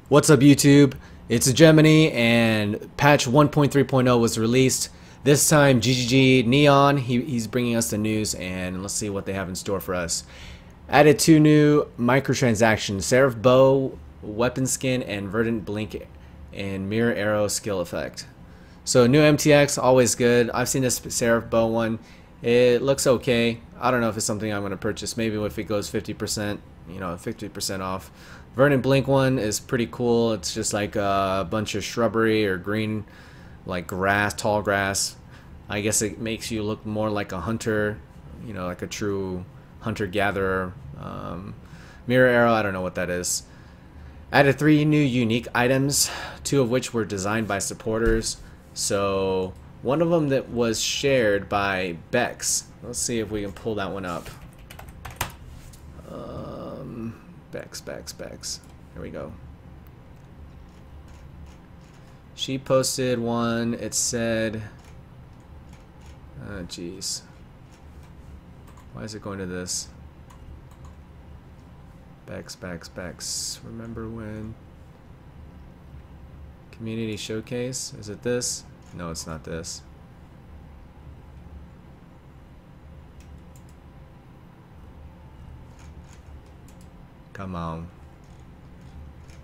What's up, YouTube? It's Hegemony, and patch 1.3.0 was released. This time, GGG Neon, he's bringing us the news, and let's see what they have in store for us. Added 2 new microtransactions: Seraph Bow, Weapon Skin, and Verdant Blink and Mirror Arrow skill effect. So new MTX, always good. I've seen this Seraph Bow one. It looks okay. I don't know if it's something I'm going to purchase. Maybe if it goes 50%, 50% off. Verdant Blink one is pretty cool. It's just like a bunch of shrubbery or green, like grass, tall grass. I guess it makes you look more like a hunter, like a true hunter-gatherer. Mirror Arrow, I don't know what that is. Added 3 new unique items, 2 of which were designed by supporters. So one of them that was shared by Bex. Let's see if we can pull that one up. Bex. Here we go. She posted one. It said, oh jeez, why is it going to this? Bex. Remember when? Community showcase. Is it this? No, it's not this. Come on.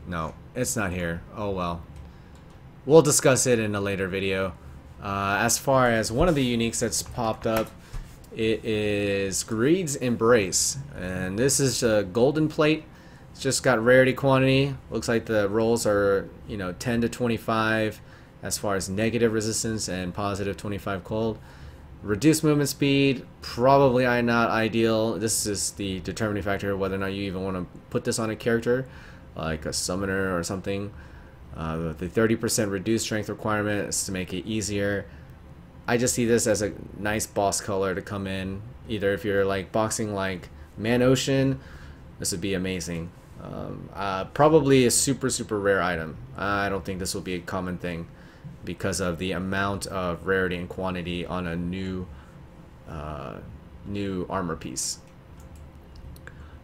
No, it's not here. Oh well. We'll discuss it in a later video. As far as one of the uniques that's popped up, it is Greed's Embrace. And this is a golden plate. It's just got rarity quantity. Looks like the rolls are, 10 to 25 as far as negative resistance and positive 25 cold. Reduced movement speed, probably not ideal. This is the determining factor whether or not you even want to put this on a character, like a summoner or something. The 30% reduced strength requirement is to make it easier. I just see this as a nice boss color to come in. Either if you're like boxing like Man Ocean, this would be amazing. Probably a super rare item. I don't think this will be a common thing, because of the amount of rarity and quantity on a new armor piece.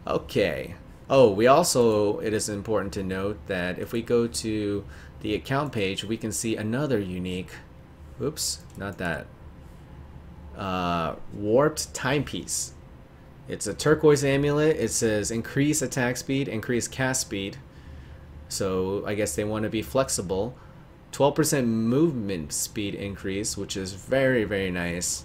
Okay. Oh, it is important to note that if we go to the account page, we can see another unique, oops, not that, warped timepiece. It's a turquoise amulet. It says increase attack speed, increase cast speed. So I guess they want to be flexible. 12% movement speed increase, which is very nice.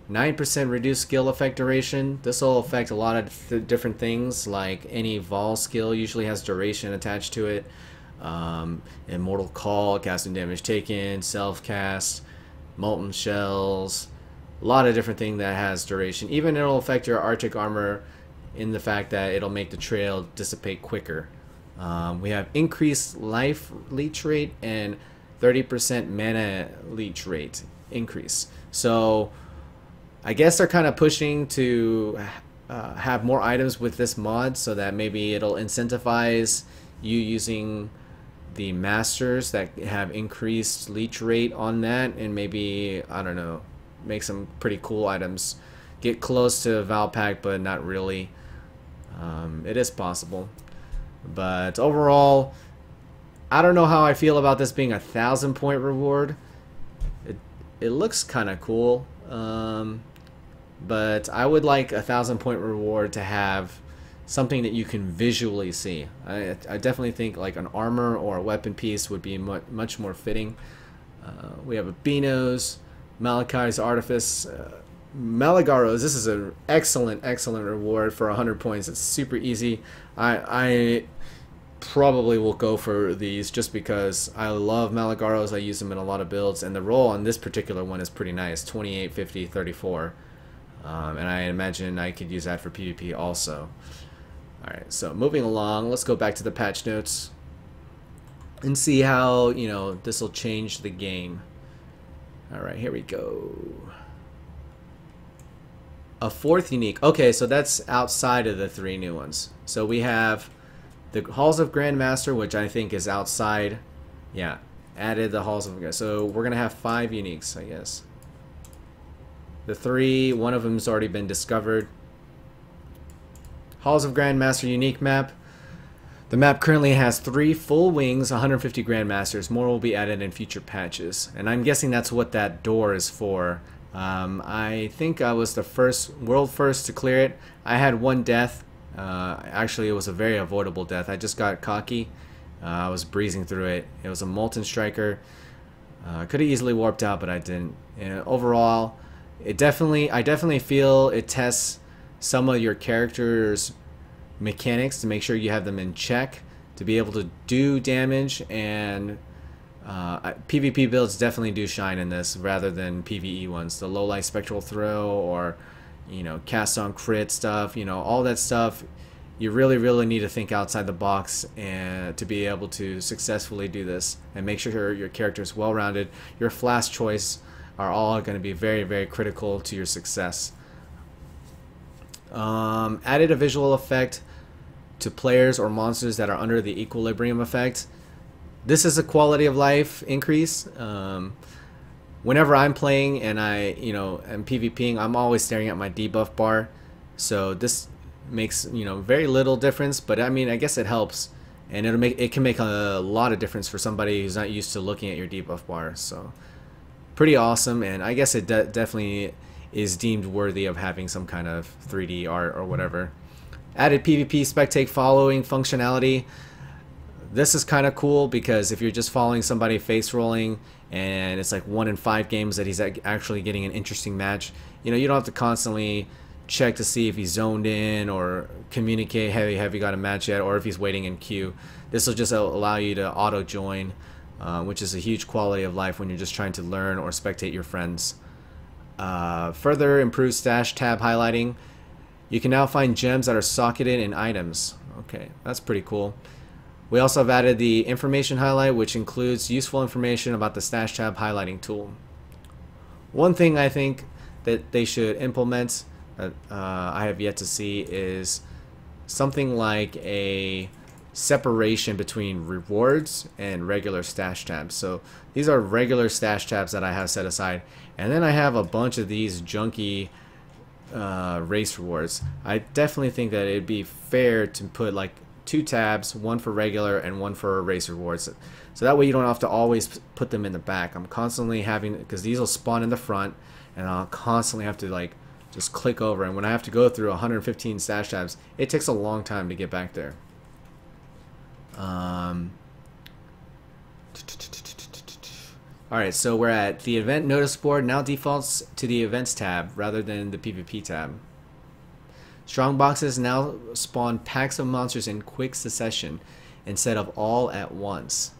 9% reduced skill effect duration. This will affect a lot of different things, like any Vol skill usually has duration attached to it. Immortal Call, casting damage taken, self-cast, Molten Shells, a lot of different things that has duration. Even it'll affect your Arctic armor in the fact that it'll make the trail dissipate quicker. We have increased life leech rate and 30% mana leech rate increase. So I guess they're kind of pushing to have more items with this mod, so that maybe it'll incentivize you using the masters that have increased leech rate on that, and maybe, I don't know, make some pretty cool items. Get close to Valpack, but not really. It is possible. But overall, I don't know how I feel about this being a 1,000-point reward. It looks kind of cool, but I would like a 1,000-point reward to have something that you can visually see. I definitely think like an armor or a weapon piece would be much more fitting. We have a Beano's, Malachi's Artifice, Malagaros. This is an excellent reward for 100 points. It's super easy. I probably will go for these just because I love Malagaros. I use them in a lot of builds, and the roll on this particular one is pretty nice, 28, 50, 34. And I imagine I could use that for PvP also. Alright, so moving along, let's go back to the patch notes and see how, this will change the game. Alright, here we go. A 4th unique. Okay, so that's outside of the 3 new ones. So we have the Halls of Grandmaster, which I think is outside. Yeah, added the Halls of... So we're going to have 5 uniques, I guess. The 3, one of them's already been discovered. Halls of Grandmaster unique map. The map currently has 3 full wings, 150 Grandmasters. More will be added in future patches. And I'm guessing that's what that door is for. I think I was the world first to clear it. I had 1 death. Actually, it was a very avoidable death. I just got cocky. I was breezing through it. It was a Molten Striker. Could have easily warped out, but I didn't. And overall, I definitely feel it tests some of your character's mechanics to make sure you have them in check to be able to do damage, and PvP builds definitely do shine in this rather than PvE ones. The low light spectral throw, or cast on crit stuff, all that stuff, you really need to think outside the box and to be able to successfully do this, and make sure your character is well rounded. Your Flask choice are all going to be very critical to your success. Added a visual effect to players or monsters that are under the equilibrium effect. This is a quality of life increase. Whenever I'm playing and am PvPing, I'm always staring at my debuff bar. So this makes very little difference, but I mean, I guess it helps, and it can make a lot of difference for somebody who's not used to looking at your debuff bar. So pretty awesome, and I guess it definitely is deemed worthy of having some kind of 3D art or whatever. Added PvP spectate following functionality. This is kind of cool because if you're just following somebody face rolling and it's like 1 in 5 games that he's actually getting an interesting match, you don't have to constantly check to see if he's zoned in or communicate, hey, have you got a match yet, or if he's waiting in queue. This will just allow you to auto join, which is a huge quality of life when you're just trying to learn or spectate your friends. Further improved stash tab highlighting. You can now find gems that are socketed in items. Okay, that's pretty cool. We also have added the information highlight, which includes useful information about the stash tab highlighting tool. One thing I think that they should implement that I have yet to see is something like a separation between rewards and regular stash tabs. So these are regular stash tabs that I have set aside, and then I have a bunch of these junky race rewards. I definitely think that it'd be fair to put like 2 tabs, one for regular and one for race rewards, so that way you don't have to always put them in the back. I'm constantly having, because these will spawn in the front, and I'll constantly have to like just click over, and when I have to go through 115 stash tabs, it takes a long time to get back there. Alright, so we're at the event notice board. Now defaults to the events tab rather than the PvP tab. Strong boxes now spawn packs of monsters in quick succession instead of all at once.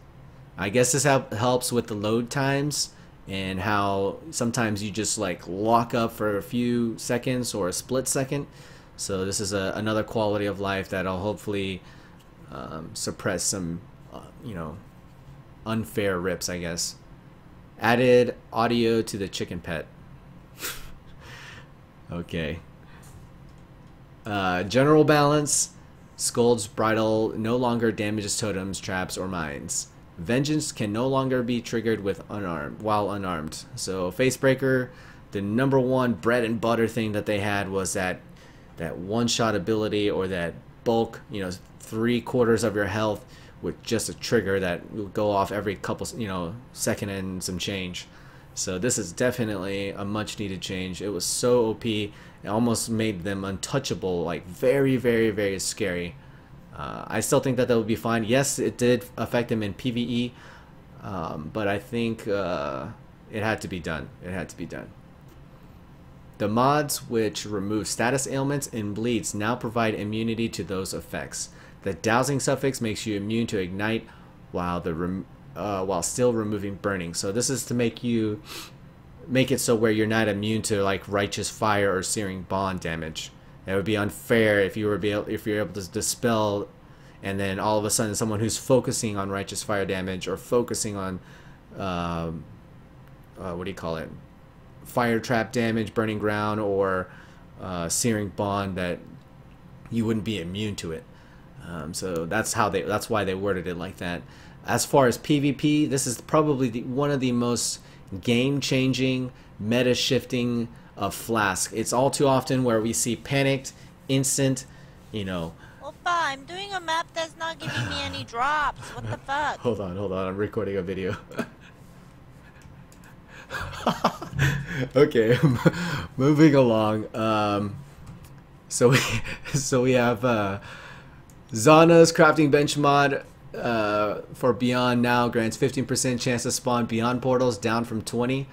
I guess this helps with the load times and how sometimes you just like lock up for a few seconds or a split second. So this is another quality of life that'll hopefully suppress some unfair rips, I guess. Added audio to the chicken pet. Okay. General balance. Scold's bridle no longer damages totems, traps, or mines. Vengeance can no longer be triggered while unarmed. So Facebreaker, the #1 bread and butter thing that they had was that one-shot ability, or that bulk, 3/4 of your health with just a trigger that will go off every couple, second and some change. So this is definitely a much needed change. It was so OP, it almost made them untouchable, like very scary. I still think that would be fine. Yes, it did affect them in PvE, but I think it had to be done. It had to be done. The mods which remove status ailments and bleeds now provide immunity to those effects. The dowsing suffix makes you immune to ignite while still removing burning. So this is to make it so where you're not immune to like righteous fire or searing bond damage. It would be unfair if you're able to dispel, and then all of a sudden someone who's focusing on righteous fire damage or focusing on what do you call it, fire trap damage, burning ground, or searing bond, that you wouldn't be immune to it. So that's why they worded it like that. As far as PvP, this is probably one of the most game-changing, meta-shifting of Flask. It's all too often where we see panicked, instant, I'm doing a map that's not giving me any drops. What the fuck? Hold on, I'm recording a video. Okay, moving along. So we so we have Zana's crafting bench mod for Beyond now grants 15% chance to spawn Beyond portals, down from 20.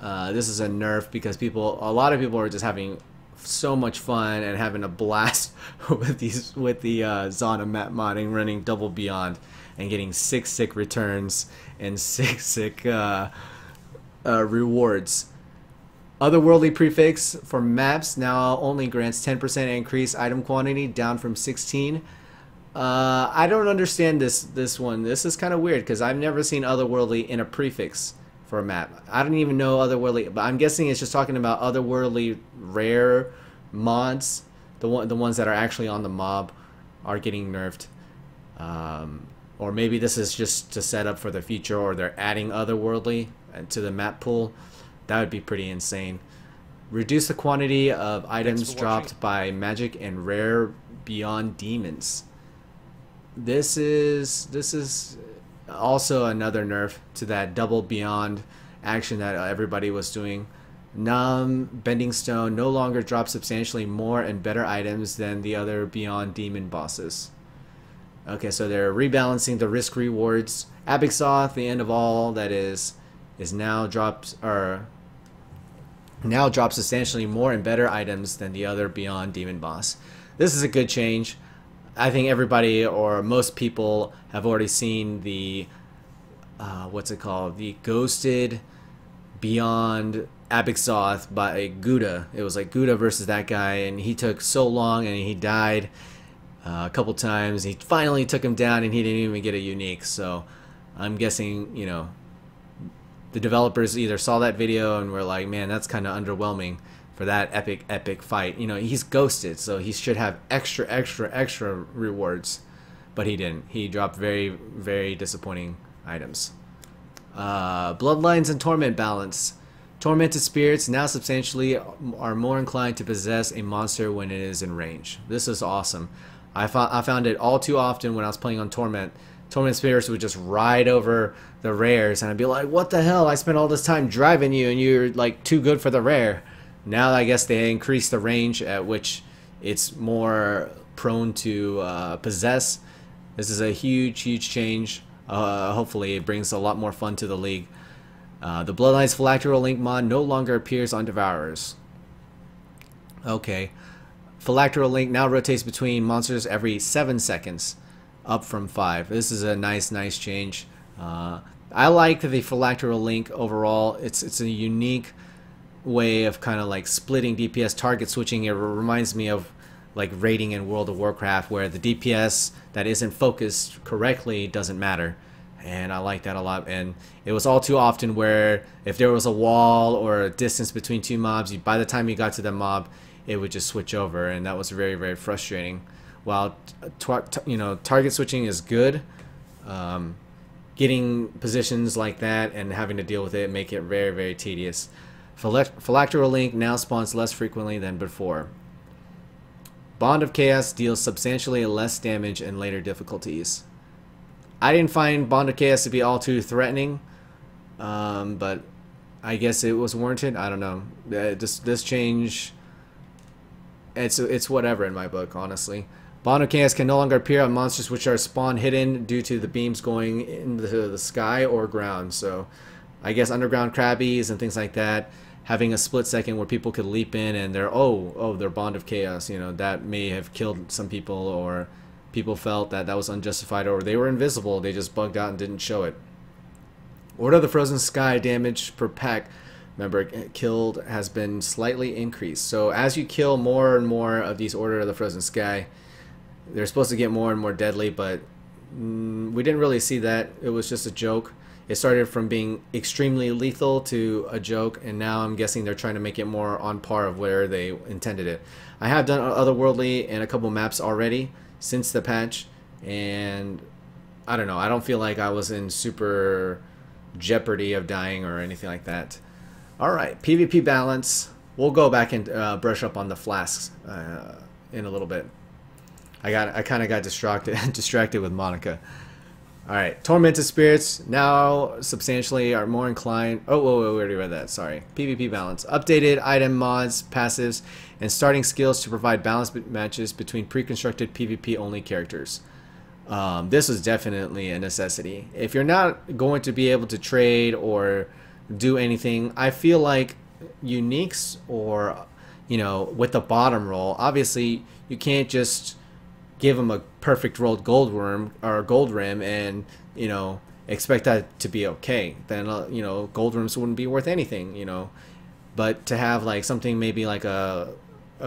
This is a nerf because a lot of people are just having so much fun and having a blast with the Zana map modding, running double Beyond and getting 6 sick returns and 6 sick rewards. Otherworldly prefix for maps now only grants 10% increased item quantity, down from 16. I don't understand this one. This is kind of weird because I've never seen otherworldly in a prefix for a map. I don't even know otherworldly, but I'm guessing it's just talking about otherworldly rare mods. The ones that are actually on the mob are getting nerfed. Or maybe this is just to set up for the future, or they're adding otherworldly to the map pool. That would be pretty insane. Reduce the quantity of items dropped by magic and rare beyond demons. This is also another nerf to that double Beyond action that everybody was doing. Bending Stone no longer drops substantially more and better items than the other Beyond demon bosses. Okay, so they're rebalancing the risk rewards. Abixoth, the end of all that is now drops substantially more and better items than the other Beyond demon boss. This is a good change. I think everybody, or most people, have already seen the what's it called? The Ghosted Beyond Abixoth by Gouda. It was like Gouda versus that guy, and he took so long and he died a couple times. He finally took him down and he didn't even get a unique. So I'm guessing, you know, the developers either saw that video and were like, man, that's kind of underwhelming for that epic fight. You know, he's ghosted, so he should have extra rewards, but he didn't. He dropped very disappointing items. Bloodlines and torment balance. Tormented spirits now substantially are more inclined to possess a monster when it is in range. This is awesome. I found it all too often when I was playing on Torment. Torment spirits would just ride over the rares, and I'd be like, what the hell? I spent all this time driving you, and you're like too good for the rare. Now I guess they increase the range at which it's more prone to possess. This is a huge change. Hopefully it brings a lot more fun to the league. The Bloodlines Phylacteral Link mod no longer appears on Devourers. Okay. Phylacteral Link now rotates between monsters every 7 seconds, up from 5. This is a nice change. I like the Phylacteral Link overall. It's a unique way of kind of like splitting DPS target switching. It reminds me of like raiding in World of Warcraft, where the DPS that isn't focused correctly doesn't matter. And I like that a lot. And it was all too often where if there was a wall or a distance between two mobs, by the time you got to the mob, it would just switch over, and that was very frustrating. While target switching is good, getting positions like that and having to deal with it make it very tedious. Phylacteral Link now spawns less frequently than before. Bond of Chaos deals substantially less damage in later difficulties. I didn't find Bond of Chaos to be all too threatening, but I guess it was warranted. I don't know. This change, it's whatever in my book, honestly. Bond of Chaos can no longer appear on monsters which are spawn hidden due to the beams going into the sky or ground. So I guess underground crabbies and things like that, having a split second where people could leap in and they're they're Bond of Chaos, you know, that may have killed some people, or people felt that was unjustified, or they were invisible, they just bugged out and didn't show it. Order of the Frozen Sky damage per pack member killed has been slightly increased. So as you kill more and more of these Order of the Frozen Sky, they're supposed to get more and more deadly, but we didn't really see that. It was just a joke. It started from being extremely lethal to a joke, and now I'm guessing they're trying to make it more on par of where they intended it. I have done Otherworldly in a couple maps already since the patch, and I don't know, I don't feel like I was in super jeopardy of dying or anything like that. Alright, PvP balance. We'll go back and brush up on the flasks in a little bit. I kind of got distracted with Monica. All right, tormented spirits now substantially are more inclined. Oh, whoa, we already read that. Sorry. PvP balance, updated item mods, passives, and starting skills to provide balanced matches between pre-constructed PvP only characters. This was definitely a necessity. If you're not going to be able to trade or do anything, I feel like uniques or, you know, with the bottom roll, obviously you can't just give them a perfect rolled gold worm or gold rim and, you know, expect that to be okay. Then, you know, gold rims wouldn't be worth anything, you know. But to have like something maybe like a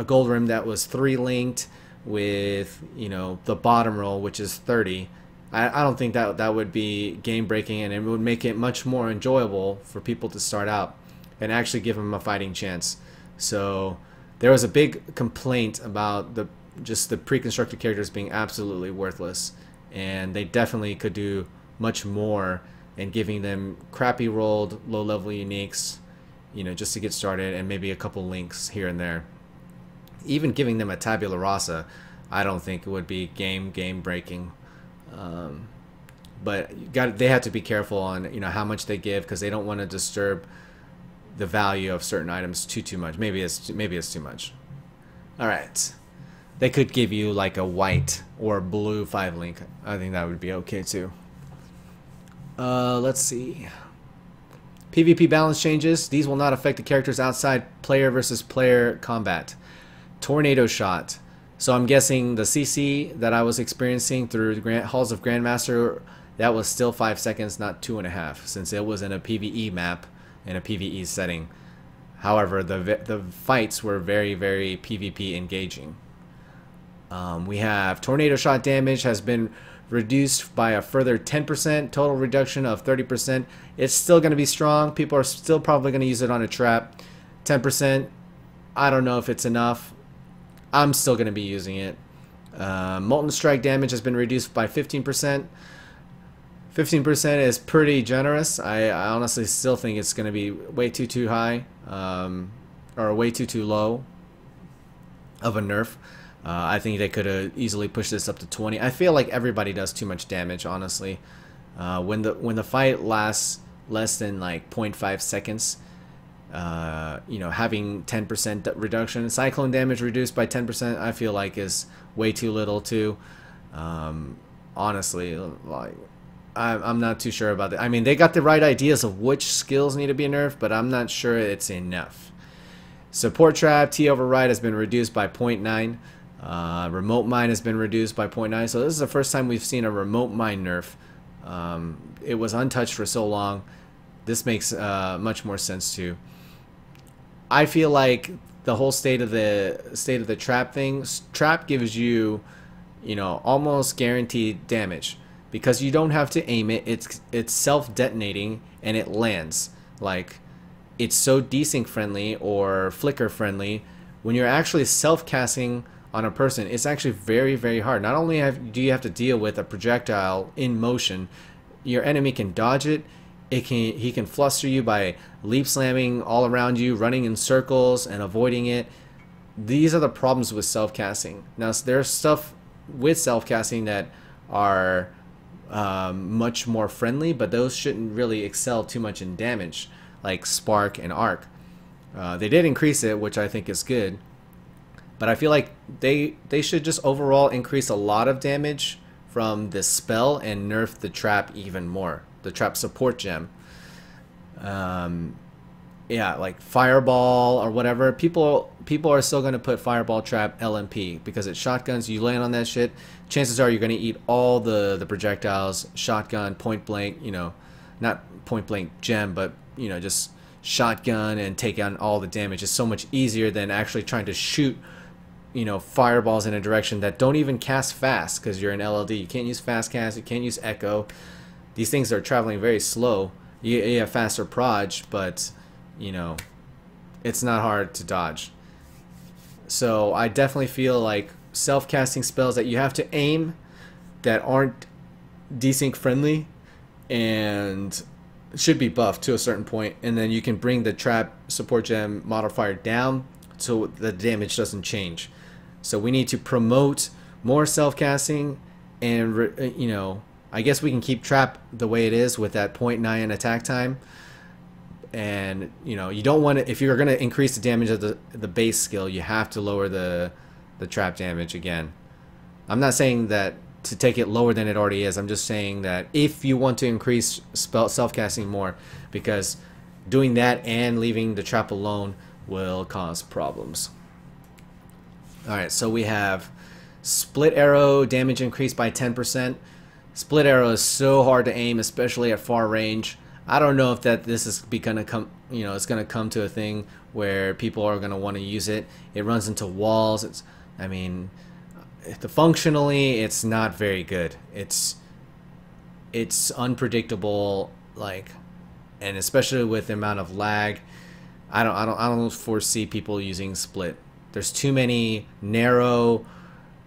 gold rim that was 3 linked with, you know, the bottom roll, which is 30, I don't think that would be game breaking, and it would make it much more enjoyable for people to start out and actually give them a fighting chance. So there was a big complaint about just the pre-constructed characters being absolutely worthless, and they definitely could do much more in giving them crappy rolled low level uniques, you know, just to get started, and maybe a couple links here and there. Even giving them a tabula rasa, I don't think it would be game breaking. But they have to be careful on, you know, how much they give, because they don't want to disturb the value of certain items too much. Maybe it's too much. All right, they could give you like a white or blue 5 link. I think that would be okay too. Let's see. PvP balance changes. These will not affect the characters outside player versus player combat. Tornado shot. So I'm guessing the CC that I was experiencing through the Halls of Grandmaster, that was still 5 seconds, not 2.5, since it was in a PvE map in a PvE setting. However, the fights were very PvP engaging. We have tornado shot damage has been reduced by a further 10%, total reduction of 30%. It's still going to be strong. People are still probably going to use it on a trap. 10%, I don't know if it's enough. I'm still going to be using it. Molten Strike damage has been reduced by 15%. 15% is pretty generous. I honestly still think it's going to be way too high, or way too low of a nerf. I think they could have easily pushed this up to 20. I feel like everybody does too much damage, honestly. When the fight lasts less than like 0.5 seconds, you know, having 10% reduction, cyclone damage reduced by 10%, I feel like is way too little too. Honestly, like I'm not too sure about that. I mean, they got the right ideas of which skills need to be nerfed, but I'm not sure it's enough. Support trap, T override has been reduced by 0.9. Remote mine has been reduced by 0.9. So this is the first time we've seen a remote mine nerf. It was untouched for so long. This makes much more sense too. I feel like the whole state of the trap thing. Trap gives you, you know, almost guaranteed damage because you don't have to aim it. It's self-detonating and it lands. Like, it's so desync friendly or flicker friendly. When you're actually self-casting on a person, it's actually very hard. Not only do you have to deal with a projectile in motion, your enemy can dodge it. He can fluster you by leap slamming all around you, running in circles and avoiding it. These are the problems with self-casting. Now, there's stuff with self-casting that are much more friendly, but those shouldn't really excel too much in damage, like Spark and Arc. They did increase it, which I think is good, but I feel like they should just overall increase a lot of damage from this spell and nerf the trap even more. The trap support gem. Yeah, like Fireball or whatever. People are still going to put Fireball trap LMP because it's shotguns. You land on that shit, chances are you're going to eat all the projectiles. Shotgun, point blank, you know, not point blank gem, but, you know, just shotgun and take on all the damage. Is so much easier than actually trying to shoot, you know, fireballs in a direction that don't even cast fast because you're an LLD. You can't use fast cast. You can't use echo. These things are traveling very slow. You have faster proj, but, you know, it's not hard to dodge. So I definitely feel like self-casting spells that you have to aim that aren't desync friendly and should be buffed to a certain point, and then you can bring the trap support gem modifier down so the damage doesn't change. So we need to promote more self-casting, and you know, I guess we can keep trap the way it is with that 0.9 attack time. And you know, you don't want to, if you're going to increase the damage of the base skill, you have to lower the trap damage again. I'm not saying that to take it lower than it already is. I'm just saying that if you want to increase spell self-casting more, because doing that and leaving the trap alone will cause problems. Alright, so we have split arrow damage increased by 10%. Split arrow is so hard to aim, especially at far range. I don't know if this is gonna come, you know, it's gonna come to a thing where people are gonna want to use it. It runs into walls. I mean, functionally, it's not very good. It's unpredictable, like, and especially with the amount of lag, I don't foresee people using split. There's too many narrow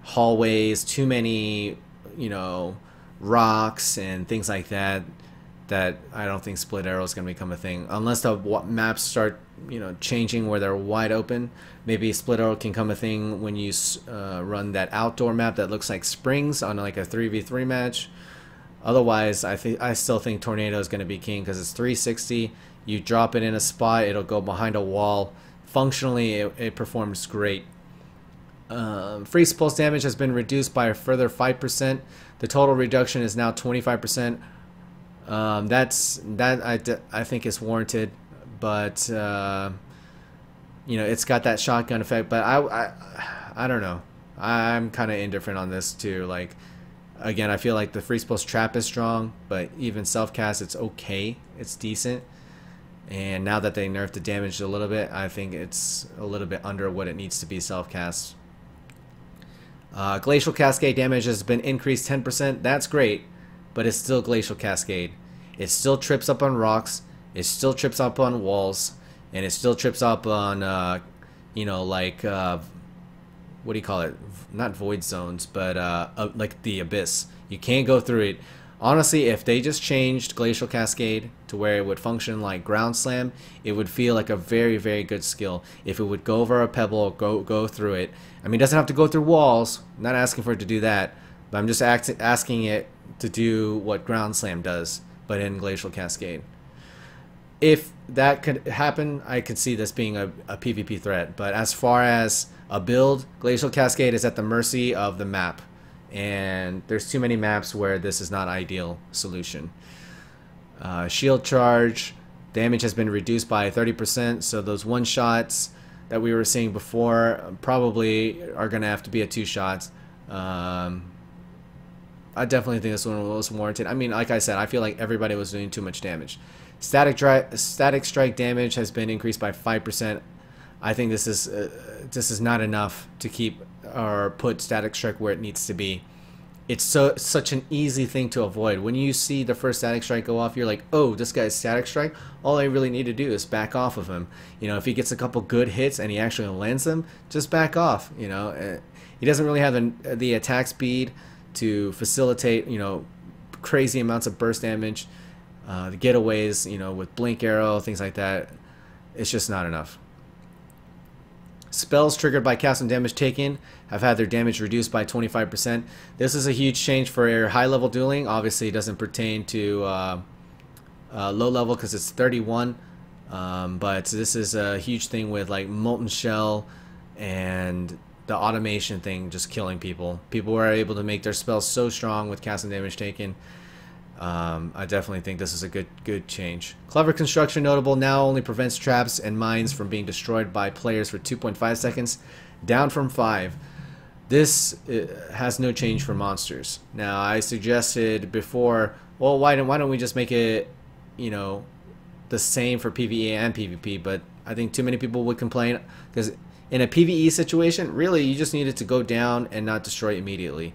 hallways, too many, you know, rocks and things like that, that I don't think split arrow is going to become a thing unless the maps start, you know, changing where they're wide open. Maybe split arrow can come a thing when you run that outdoor map that looks like springs on like a 3v3 match. Otherwise, I still think tornado is going to be king because it's 360. You drop it in a spot, it'll go behind a wall. Functionally, it performs great. Freeze pulse damage has been reduced by a further 5%. The total reduction is now 25%. I think is warranted, but you know, it's got that shotgun effect. But I don't know. I'm kind of indifferent on this too. Like, again, I feel like the freeze pulse trap is strong, but even self cast, it's okay. It's decent. And now that they nerfed the damage a little bit, I think it's a little bit under what it needs to be self cast. Glacial Cascade damage has been increased 10%. That's great, but it's still Glacial Cascade. It still trips up on rocks. It still trips up on walls, and it still trips up on, you know, like what do you call it? Not void zones, but like the abyss. You can't go through it. Honestly, if they just changed Glacial Cascade to where it would function like Ground Slam, it would feel like a very, very good skill. If it would go over a pebble, go through it. I mean, it doesn't have to go through walls. I'm not asking for it to do that, but I'm just asking it to do what Ground Slam does, but in Glacial Cascade. If that could happen, I could see this being a PvP threat. But as far as a build, Glacial Cascade is at the mercy of the map. And there's too many maps where this is not ideal solution. Shield charge damage has been reduced by 30%, so those one shots that we were seeing before probably are going to have to be a 2 shots. I definitely think this one was warranted. I mean, like I said, I feel like everybody was doing too much damage. Static strike damage has been increased by 5%. I think this is not enough to keep or put static strike where it needs to be. It's such an easy thing to avoid. When you see the first static strike go off, you're like, oh, this guy's static strike. All I really need to do is back off of him. You know, if he gets a couple good hits and he actually lands them, just back off. You know, he doesn't really have the attack speed to facilitate, you know, crazy amounts of burst damage. The getaways, you know, with blink arrow, things like that. It's just not enough. Spells triggered by cast and damage taken have had their damage reduced by 25%. This is a huge change for high level dueling. Obviously, it doesn't pertain to low level because it's 31. But this is a huge thing with like Molten Shell and the automation thing just killing people. People were able to make their spells so strong with cast and damage taken. I definitely think this is a good change. Clever construction notable now only prevents traps and mines from being destroyed by players for 2.5 seconds, down from 5. This has no change for monsters. Now I suggested before, well, why don't we just make it, you know, the same for PvE and PvP? But I think too many people would complain because in a PvE situation, really you just need it to go down and not destroy immediately.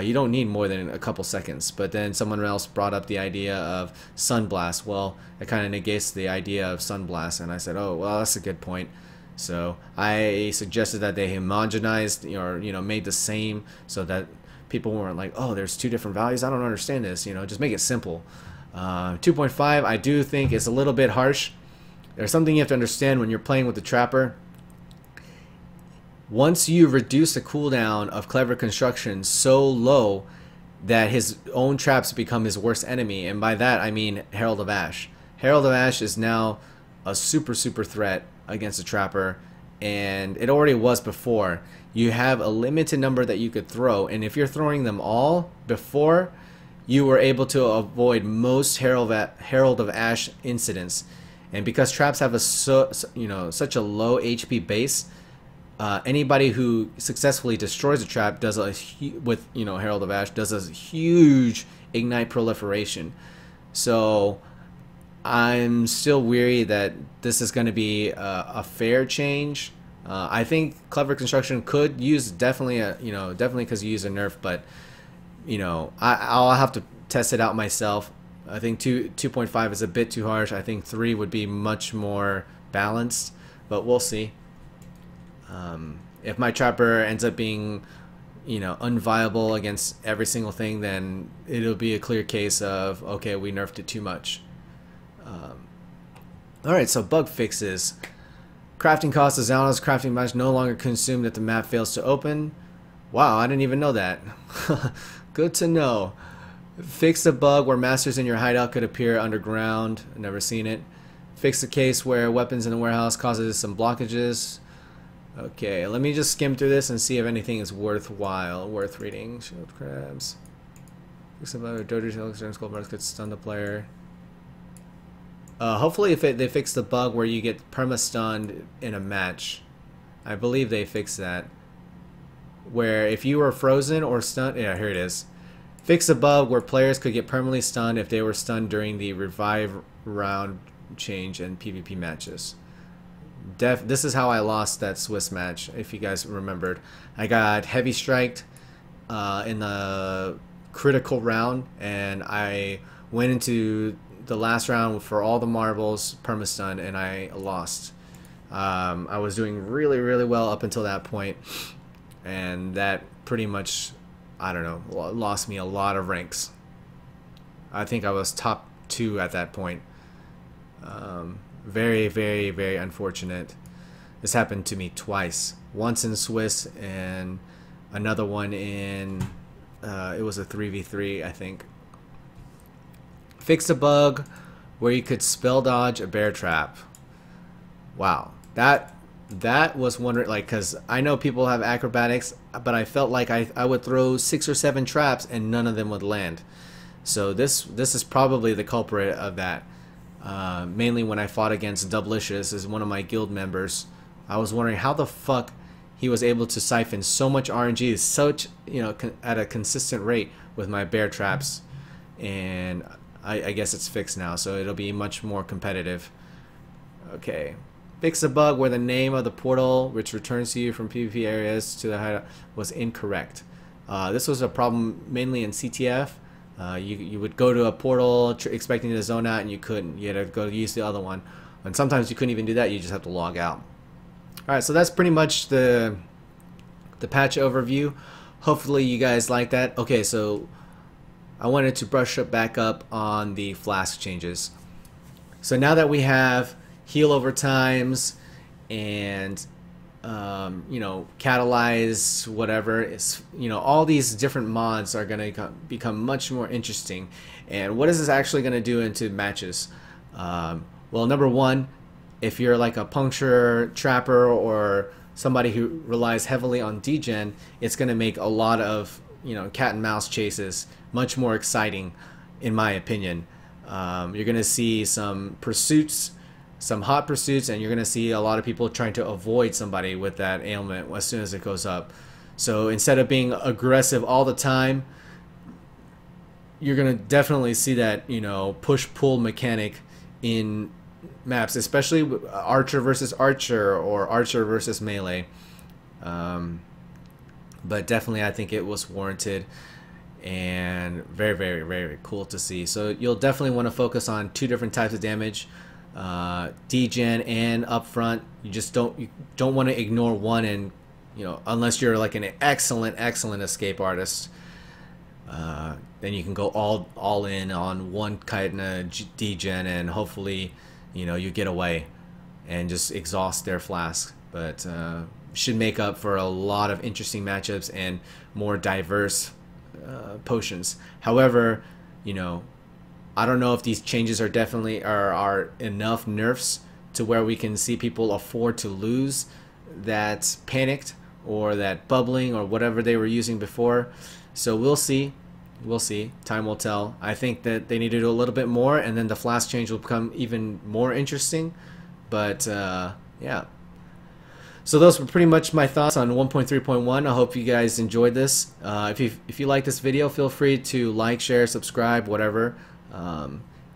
You don't need more than a couple seconds. But then someone else brought up the idea of Sunblast. Well, it kind of negates the idea of Sunblast, and I said, oh, well, that's a good point. So I suggested that they homogenized or, you know, made the same so that people weren't like, oh, there's 2 different values. I don't understand this. You know, just make it simple. 2.5, I do think is a little bit harsh. There's something you have to understand when you're playing with the Trapper. once you reduce the cooldown of Clever Construction so low that his own traps become his worst enemy, and by that I mean Herald of Ash. Herald of Ash is now a super threat against a trapper, and it already was before. You have a limited number that you could throw, and if you're throwing them all before, you were able to avoid most Herald of Ash incidents. And because traps have a such a low HP base, anybody who successfully destroys a trap does with Herald of Ash does a huge ignite proliferation. So I'm still weary that this is going to be a fair change. I think Clever Construction could use definitely because you use a nerf, but I'll have to test it out myself. I think 2.5 is a bit too harsh. I think 3 would be much more balanced, but we'll see. If my trapper ends up being unviable against every single thing, then it'll be a clear case of, okay, we nerfed it too much. Alright, so bug fixes. Crafting cost of Zalna's crafting bench no longer consumed if the map fails to open. Wow, I didn't even know that. Good to know. Fix the bug where masters in your hideout could appear underground. I've never seen it. Fix the case where weapons in the warehouse causes some blockages. Okay, let me just skim through this and see if anything is worth reading. Shield crabs. Fix the bug where Doge Alexander Skull Bars could stun the player. Hopefully if they fix the bug where you get perma-stunned in a match. I believe they fixed that. Where if you were frozen or stunned... Yeah, here it is. Fix the bug where players could get permanently stunned if they were stunned during the revive round change in PvP matches. This is how I lost that Swiss match, if you guys remembered. I got heavy striked in the critical round, and I went into the last round for all the marbles, perma-stun, and I lost. I was doing really well up until that point, and that pretty much, I don't know, lost me a lot of ranks. I think I was top 2 at that point. Very unfortunate. This happened to me twice. Once in Swiss and another one in, it was a 3v3, I think. Fix a bug where you could spell dodge a bear trap. Wow, that was wondering, like, because I know people have acrobatics, but I felt like I would throw 6 or 7 traps and none of them would land. So this is probably the culprit of that. Mainly when I fought against Doublicious as one of my guild members, I was wondering how the fuck he was able to siphon so much RNG at a consistent rate with my bear traps, and I guess it's fixed now, so it'll be much more competitive. Okay. Fix a bug where the name of the portal which returns to you from PvP areas to the hideout was incorrect. This was a problem mainly in CTF. You would go to a portal expecting to zone out and you couldn't. You had to go use the other one. And sometimes you couldn't even do that. You just have to log out. Alright, so that's pretty much the patch overview. Hopefully you guys like that. Okay, so I wanted to brush up back up on the Flask changes. So now that we have heal over times and catalyze whatever, it's, all these different mods are going to become much more interesting. And what is this actually going to do into matches? Well, number one, if you're like a puncture trapper or somebody who relies heavily on degen, it's going to make a lot of cat and mouse chases much more exciting, in my opinion. You're going to see some pursuits, some hot pursuits, and you're going to see a lot of people trying to avoid somebody with that ailment as soon as it goes up. So instead of being aggressive all the time, you're going to definitely see that push-pull mechanic in maps, especially archer versus archer or archer versus melee. But definitely I think it was warranted and very cool to see. So you'll definitely want to focus on 2 different types of damage, degen and upfront. You just don't want to ignore one, and unless you're like an excellent escape artist, then you can go all in on one kind of degen, and hopefully you get away and just exhaust their flask. But should make up for a lot of interesting matchups and more diverse potions. However, you know, I don't know if these changes are definitely are enough nerfs to where we can see people afford to lose that panicked or that bubbling or whatever they were using before. So we'll see. We'll see. Time will tell. I think that they need to do a little bit more, and then the Flask change will become even more interesting. But yeah. So those were pretty much my thoughts on 1.3.1. I hope you guys enjoyed this. If you like this video, feel free to like, share, subscribe, whatever.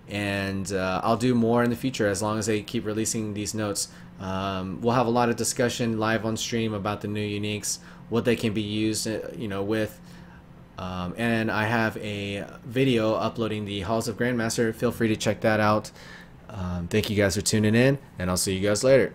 And I'll do more in the future as long as they keep releasing these notes. We'll have a lot of discussion live on stream about the new uniques, what they can be used, you know, with. And I have a video uploading the Halls of Grandmaster. Feel free to check that out. Thank you guys for tuning in, and I'll see you guys later.